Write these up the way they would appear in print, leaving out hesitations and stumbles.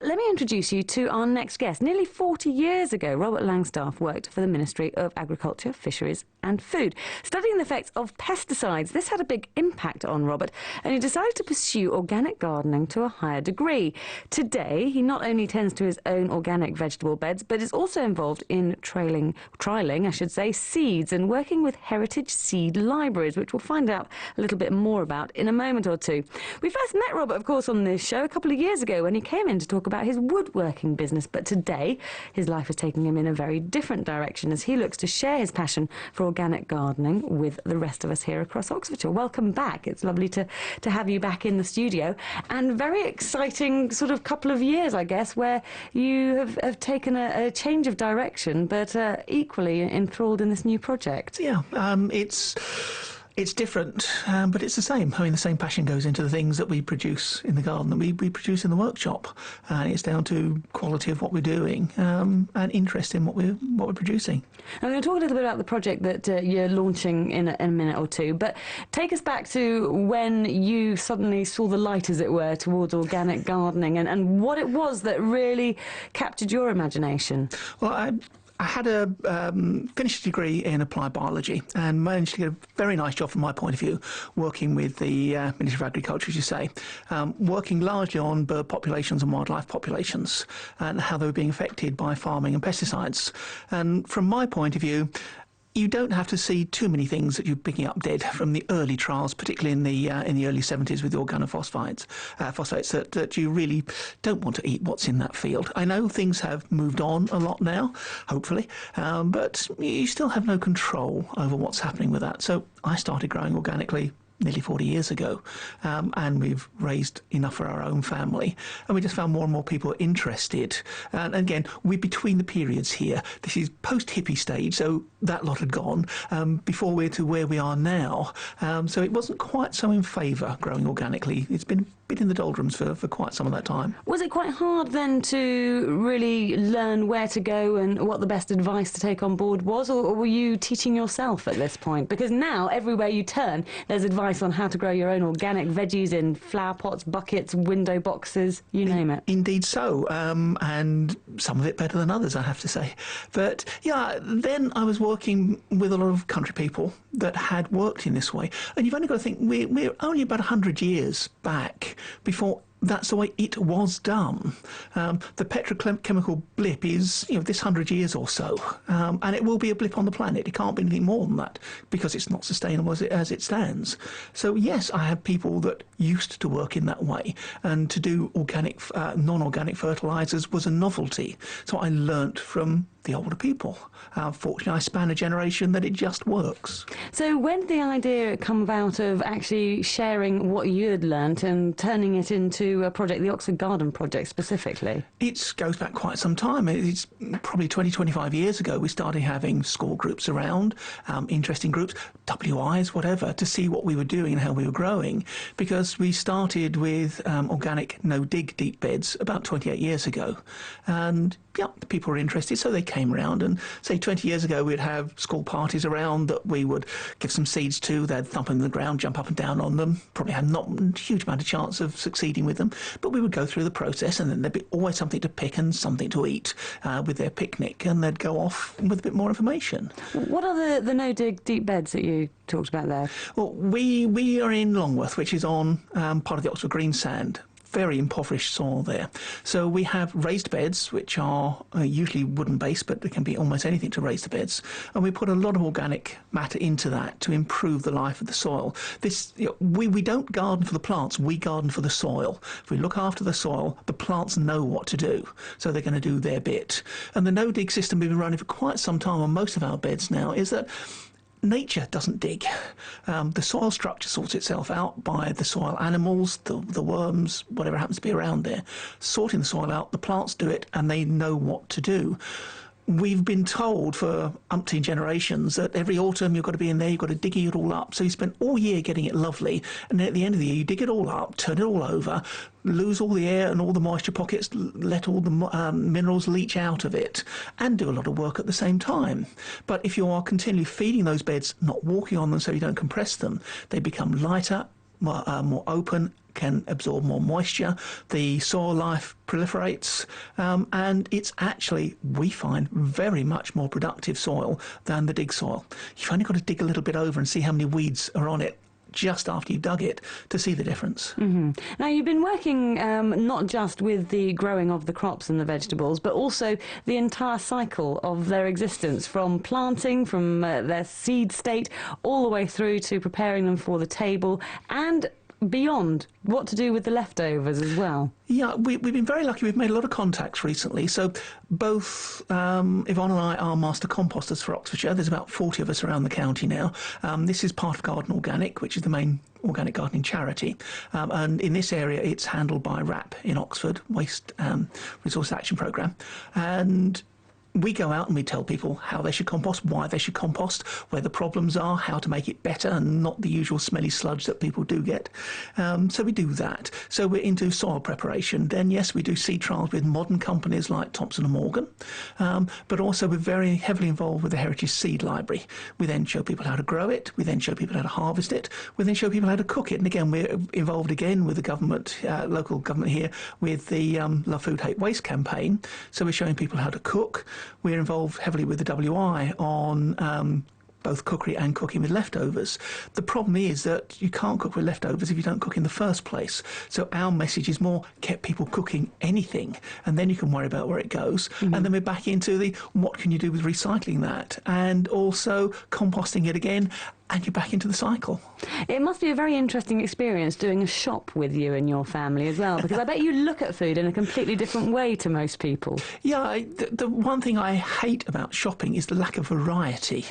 Let me introduce you to our next guest. Nearly 40 years ago, Robert Longstaff worked for the Ministry of Agriculture, Fisheries and Food, studying the effects of pesticides. This had a big impact on Robert, and he decided to pursue organic gardening to a higher degree. Today, he not only tends to his own organic vegetable beds, but is also involved in trialling, seeds and working with heritage seed libraries, which we'll find out a little bit more about in a moment or two. We first met Robert, of course, on this show a couple of years ago when he came in to talk about his woodworking business, but today his life is taking him in a very different direction as he looks to share his passion for organic gardening with the rest of us here across Oxfordshire. Welcome back. It's lovely to have you back in the studio, and very exciting sort of couple of years, I guess, where you have taken a change of direction, but equally enthralled in this new project. Yeah, it's different, but it's the same. I mean, the same passion goes into the things that we produce in the garden that we produce in the workshop. And it's down to quality of what we're doing and interest in what we're producing. I'm going to talk a little bit about the project that you're launching in a minute or two, but take us back to when you suddenly saw the light, as it were, towards organic gardening and what it was that really captured your imagination. Well, I had a finished degree in applied biology and managed to get a very nice job from my point of view, working with the Ministry of Agriculture, as you say, working largely on bird populations and wildlife populations and how they were being affected by farming and pesticides. And from my point of view, you don't have to see too many things that you're picking up dead from the early trials, particularly in the early 70s with the organophosphates, phosphates that you really don't want to eat what's in that field. I know things have moved on a lot now, hopefully, but you still have no control over what's happening with that. So I started growing organically nearly 40 years ago, and we've raised enough for our own family, and we just found more and more people interested. And again, we're between the periods here. This is post-hippie stage, so that lot had gone before we're to where we are now. So it wasn't quite so in favour growing organically. It's been a bit in the doldrums for quite some of that time. Was it quite hard then to really learn where to go and what the best advice to take on board was, or were you teaching yourself at this point? Because now everywhere you turn there's advice on how to grow your own organic veggies in flower pots, buckets, window boxes, you name it. Indeed so, and some of it better than others, I have to say. But yeah, then I was working with a lot of country people that had worked in this way, and you've only got to think we're only about 100 years back before that's the way it was done. The petrochemical blip is, this 100 years or so, and it will be a blip on the planet. It can't be anything more than that because it's not sustainable as it stands. So yes, I have people that used to work in that way, and to do organic, non-organic fertilisers was a novelty. So I learnt from the older people. Fortunately, I span a generation that it just works. So when did the idea come about of actually sharing what you had learnt and turning it into a project, the Oxford Garden Project specifically? It goes back quite some time. It's probably 25 years ago we started having school groups around, interesting groups, WIs, whatever, to see what we were doing and how we were growing, because we started with organic no-dig deep beds about 28 years ago. And yeah, the people were interested, so they came around, and say 20 years ago we'd have school parties around that we would give some seeds to. They'd thump them in the ground, jump up and down on them, probably had not a huge amount of chance of succeeding with them, but we would go through the process, and then there'd be always something to pick and something to eat with their picnic, and they'd go off with a bit more information. What are the no-dig deep beds that you talked about there? Well, we are in Longworth, which is on part of the Oxford Green Sand. Very impoverished soil there. So we have raised beds, which are usually wooden based, but there can be almost anything to raise the beds. And we put a lot of organic matter into that to improve the life of the soil. We don't garden for the plants, we garden for the soil. If we look after the soil, the plants know what to do. So they're going to do their bit. And the no-dig system we've been running for quite some time on most of our beds now is that nature doesn't dig. The soil structure sorts itself out by the soil animals, the worms, whatever happens to be around there. Sorting the soil out, the plants do it, and they know what to do. We've been told for umpteen generations that every autumn you've got to be in there, you've got to dig it all up. So you spend all year getting it lovely, and then at the end of the year you dig it all up, turn it all over, lose all the air and all the moisture pockets, let all the minerals leach out of it, and do a lot of work at the same time. But if you are continually feeding those beds, not walking on them so you don't compress them, they become lighter, more open, can absorb more moisture, the soil life proliferates, and it's actually, we find, very much more productive soil than the dig soil. You've only got to dig a little bit over and see how many weeds are on it just after you dug it to see the difference. Now, you've been working not just with the growing of the crops and the vegetables, but also the entire cycle of their existence, from planting, from their seed state, all the way through to preparing them for the table, and beyond, what to do with the leftovers as well. Yeah, we've been very lucky. We've made a lot of contacts recently. So both Yvonne and I are master composters for Oxfordshire. There's about 40 of us around the county now. This is part of Garden Organic, which is the main organic gardening charity. And in this area, it's handled by WRAP in Oxford, Waste Resource Action Programme. And we go out and we tell people how they should compost, why they should compost, where the problems are, how to make it better and not the usual smelly sludge that people do get. So we do that. So we're into soil preparation. Then, yes, we do seed trials with modern companies like Thompson & Morgan, but also we're very heavily involved with the Heritage Seed Library. We then show people how to grow it. We then show people how to harvest it. We then show people how to cook it. And again, we're involved again with the government, local government here, with the Love Food Hate Waste campaign. So we're showing people how to cook. We're involved heavily with the WI on both cookery and cooking with leftovers. The problem is that you can't cook with leftovers if you don't cook in the first place. So our message is more get people cooking anything, and then you can worry about where it goes. And then we're back into the what can you do with recycling that, and also composting it again, and you're back into the cycle. It must be a very interesting experience doing a shop with you and your family as well, because I bet you look at food in a completely different way to most people. Yeah, the one thing I hate about shopping is the lack of variety.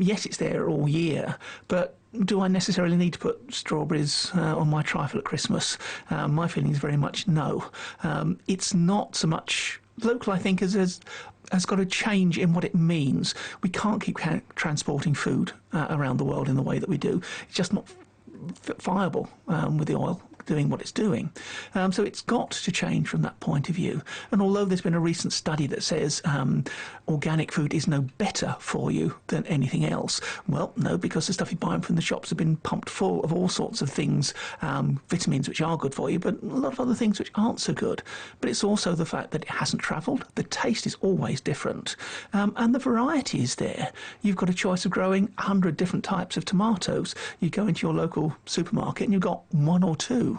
Yes, it's there all year, but do I necessarily need to put strawberries on my trifle at Christmas? My feeling is very much no. It's not so much local, I think, as has got to change in what it means. We can't keep transporting food around the world in the way that we do. It's just not viable with the oil doing what it's doing. So it's got to change from that point of view. And although there's been a recent study that says organic food is no better for you than anything else, well, no, because the stuff you buy from the shops have been pumped full of all sorts of things, vitamins which are good for you, but a lot of other things which aren't so good. But it's also the fact that it hasn't travelled. The taste is always different. And the variety is there. You've got a choice of growing 100 different types of tomatoes. You go into your local supermarket and you've got one or two.